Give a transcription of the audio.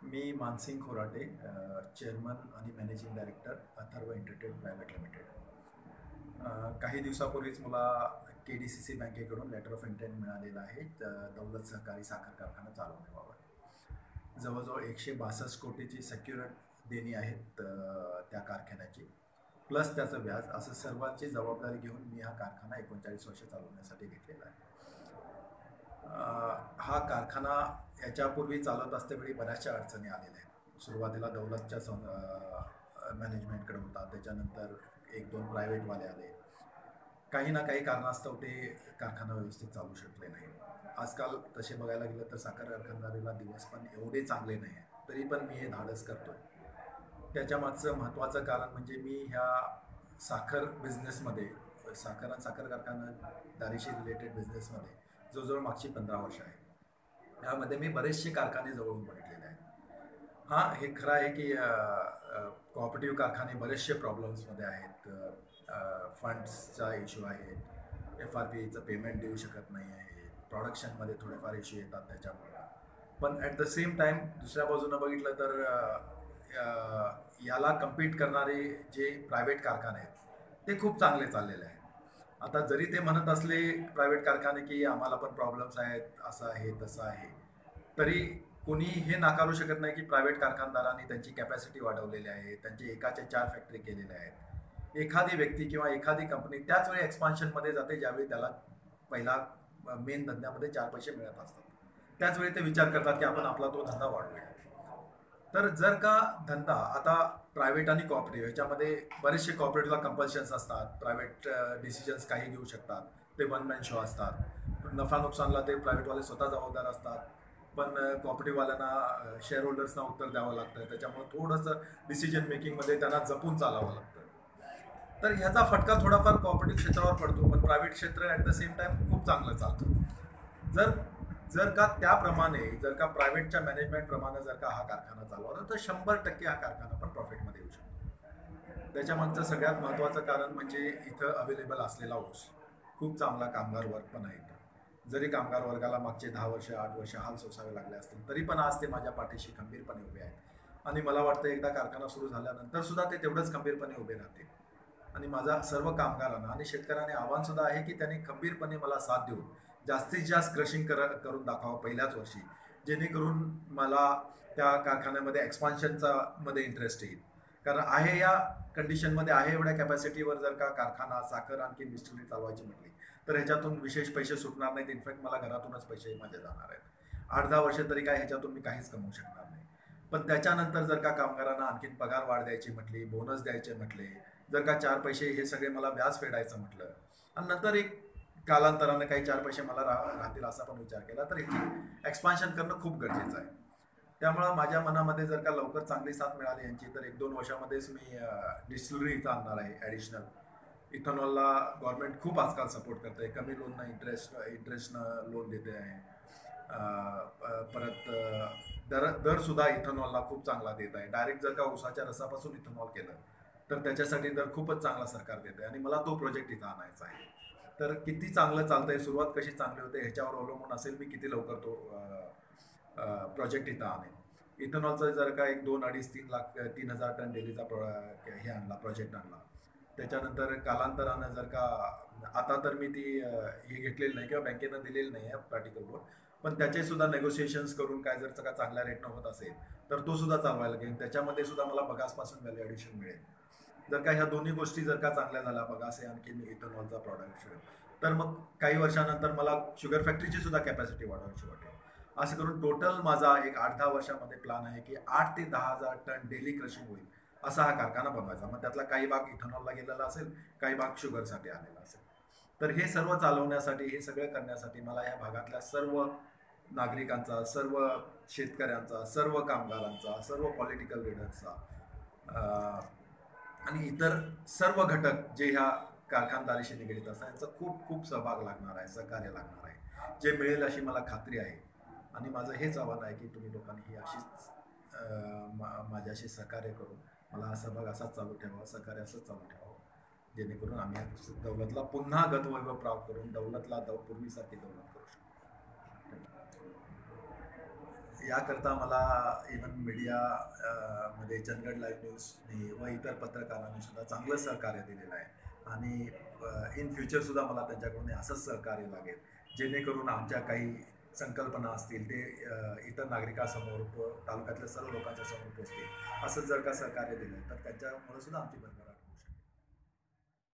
मी Mansingh Khorate, chairman आणि managing director, Atharva entertain private limited. काही दिवसापूर्वीच मला KDCC बँकेकडून लेटर ऑफ इंटेंट मिळालेलं आहे. दौलत सहकारी साखर कारखाना चालवण्याबाबत जवळजवळ 162 कोटीची सेक्युर देणी आहेत त्या कारखान्याची, प्लस त्याचं व्याज, असं सर्वांची जबाबदारी घेऊन मी हा कारखाना 39 वर्ष चालवण्यासाठी घेतलेला आहे. हा कारखाना याच्यापूर्वी चालत असतेवेळी बऱ्याचशा अडचणी आलेल्या आहेत. सुरुवातीला दौलतच्या मॅनेजमेंटकडे होता, त्याच्यानंतर एक दोन प्रायव्हेटवाले आले. काही ना काही कारणास्तव ते कारखाना व्यवस्थित चालू शकले नाही. आजकाल तसे बघायला गेलं तर साखर कारखानदारीला दिवस पण एवढे चांगले नाही आहेत, तरी पण मी हे धाडस करतो. त्याच्यामागचं महत्त्वाचं कारण म्हणजे मी ह्या साखर बिझनेसमध्ये, साखर आणि साखर कारखानदारीशी रिलेटेड बिझनेसमध्ये जवळजवळ मागची 15 वर्ष आहे. यामध्ये मी बरेचसे कारखाने जवळून बघितलेले आहेत. हां, हे खरं आहे की कोऑपरेटिव्ह कारखाने बरेचसे प्रॉब्लेम्समध्ये आहेत. फंड्सचा इश्यू आहे, FRPचं पेमेंट देऊ शकत नाही आहे, प्रोडक्शनमध्ये थोडेफार इश्यू येतात त्याच्यामुळे. पण ॲट द सेम टाईम दुसऱ्या बाजूनं बघितलं तर याला कम्पीट करणारे जे प्रायव्हेट कारखाने आहेत ते खूप चांगले चाललेले आहेत. आता जरी ते म्हणत असले प्रायव्हेट कारखाने की आम्हाला पण प्रॉब्लेम्स आहेत, असं आहे तसं आहे, तरी कोणी हे नाकारू शकत नाही की प्रायव्हेट कारखानदारांनी त्यांची कॅपॅसिटी वाढवलेली आहे, त्यांचे एकाचे 4 फॅक्टरी केलेल्या आहेत. एखादी व्यक्ती किंवा एखादी कंपनी त्याच वेळी एक्सपान्शनमध्ये जाते ज्यावेळी त्याला पहिला मेन धंद्यामध्ये 4 पैसे मिळत असतात. त्याचवेळी ते विचार करतात की आपण आपला तो धंदा वाढवूया. तर जर का धंदा आता प्रायव्हेट आणि कॉपरेटिव्ह याच्यामध्ये बरेचसे कॉपरेटिव्हला कंपल्शन्स असतात, प्रायव्हेट डिसिजन्स काही घेऊ शकतात, ते वन मॅन शो असतात. नफा नुकसानला ते प्रायव्हेटवाले स्वतः जबाबदार असतात, पण कॉपरेटिव्हवाल्यांना शेअर होल्डर्सना उत्तर द्यावं लागतं. त्याच्यामुळे थोडंसं डिसिजन मेकिंगमध्ये त्यांना जपून चालावं लागतं. तर ह्याचा फटका थोडाफार कॉपरेटिव्ह क्षेत्रावर पडतो, पण प्रायव्हेट क्षेत्र ॲट द सेम टाईम खूप चांगलं चालतं. जर जर का त्याप्रमाणे, जर का प्रायव्हेटच्या मॅनेजमेंटप्रमाणे जर का हा कारखाना चालवला तर 100% हा कारखाना पण प्रॉफिटमध्ये येऊ शकतो. त्याच्यामागचं सगळ्यात महत्त्वाचं कारण म्हणजे इथं अवेलेबल असलेला ऊस. खूप चांगला कामगार वर्ग पण आहे इथं. जरी कामगार वर्गाला मागचे 10 वर्ष 8 वर्ष हाल सोसावे लागले असतील, तरी पण आज ते माझ्या पाठीशी खंबीरपणे उभे आहेत. आणि मला वाटतं एकदा कारखाना सुरू झाल्यानंतर सुद्धा ते तेवढंच खंबीरपणे उभे राहतील. आणि माझा सर्व कामगारांना आणि शेतकऱ्यांना आव्हान सुद्धा आहे की त्यांनी खंबीरपणे मला साथ देऊन जास्तीत जास्त क्रशिंग करून दाखवावं पहिल्याच वर्षी, जेणेकरून मला त्या कारखान्यामध्ये एक्सपान्शनचा मध्ये इंटरेस्ट येईल. कारण आहे या कंडिशनमध्ये, आहे एवढ्या कॅपॅसिटीवर जर का कारखाना साखर आणखी डिस्टिलरी चालवायची म्हटली तर ह्याच्यातून विशेष पैसे सुटणार नाहीत. इनफॅक्ट मला घरातूनच पैसे माझे जाणार आहेत. 8-10 वर्ष तरी काय ह्याच्यातून मी काहीच कमवू शकणार नाही. पण त्याच्यानंतर जर का कामगारांना आणखीन पगार वाढ द्यायची म्हटली, बोनस द्यायचे म्हटले, जर का 4 पैसे हे सगळे मला व्याज फेडायचं म्हटलं आणि नंतर एक कालांतराने काही 4 पैसे मला राहतील असा पण विचार केला, तर ह्याची एक्सपान्शन करणं खूप गरजेचं आहे. त्यामुळं माझ्या मनामध्ये जर का लवकर चांगली साथ मिळाली यांची, तर 1-2 वर्षामध्येच मी डिस्टिलरी इथं आणणार आहे ॲडिशनल. इथेनॉलला गव्हर्नमेंट खूप आजकाल सपोर्ट करते आहे, कमी लोननं इंटरेस्टनं लोन देते आहे. परत दरसुद्धा इथेनॉलला खूप चांगला देत आहे. डायरेक्ट जर का ऊसाच्या रसापासून इथेनॉल केलं तर त्याच्यासाठी दर खूपच चांगला सरकार देत आहे आणि मला तो प्रोजेक्ट इथं आणायचा आहे. तर किती चांगलं चालतंय, सुरुवात कशी चांगली होते ह्याच्यावर अवलंबून असेल मी किती लवकर तो प्रोजेक्ट इथं आणेन. इथेनॉलचं जर का एक 2-2.5-3 लाख 3,000 टन डेलीचा हे आणला, प्रोजेक्ट आणला, त्याच्यानंतर कालांतरानं जर का, आता तर मी ती हे घेतलेली नाही किंवा बँकेनं दिलेली नाही आहे पार्टिकल बोर्ड, पण त्याचे सुद्धा नेगोशिएशन्स करून काय जर का चांगल्या रेटनं होत असेल तर तो सुद्धा चालवायला लागेल. त्याच्यामध्ये सुद्धा मला बगासपासून व्हॅल्यू ॲडिशन मिळेल. जर का ह्या दोन्ही गोष्टी जर का चांगल्या झाल्या, बगास आहे आणखी इथेनॉलचा प्रोडक्शन, तर मग काही वर्षानंतर मला शुगर फॅक्टरीची सुद्धा कॅपॅसिटी वाढवायची वाटेल. असं करून टोटल माझा एक 8-10 वर्षामध्ये प्लॅन आहे की 8 ते 10,000 टन डेली क्रशिंग होईल असा हा कारखाना बनवायचा. मग त्यातला काही भाग इथेनॉलला गेलेला असेल, काही भाग शुगरसाठी आलेला असेल. तर हे सर्व चालवण्यासाठी, हे सगळं करण्यासाठी मला या भागातल्या सर्व नागरिकांचा, सर्व शेतकऱ्यांचा, सर्व कामगारांचा, सर्व पॉलिटिकल लिडर्सचा आणि इतर सर्व घटक जे ह्या कारखानदारीशी निगडीत असतात यांचा खूप खूप सहभाग लागणार आहे, सहकार्य लागणार आहे, जे मिळेल अशी मला खात्री आहे. आणि माझं हेच आव्हान आहे की तुम्ही लोकांनी ही अशीच माझ्याशी सहकार्य करून मला हा सहभाग असाच चालू ठेवावा, सहकार्य असंच चालू ठेवावं, जेणेकरून आम्ही दौलतला पुन्हा गतवैभव प्राप्त करून दौलतला पूर्वीसारखी दौलत करू शकतो. याकरता मला इव्हन मीडिया मध्ये चंदगड लाईव्ह न्यूजनी व इतर पत्रकारांनी सुद्धा चांगलं सहकार्य दिलेलं आहे आणि इन फ्युचरसुद्धा मला त्यांच्याकडून असंच सहकार्य लागेल, जेणेकरून आमच्या काही संकल्पना असतील ते इतर नागरिकांसमोर तालुक्यातल्या सर्व लोकांच्या समोर पोचतील. असं जर का सहकार्य दिलं तर त्याच्यामुळे सुद्धा आमची भरभराट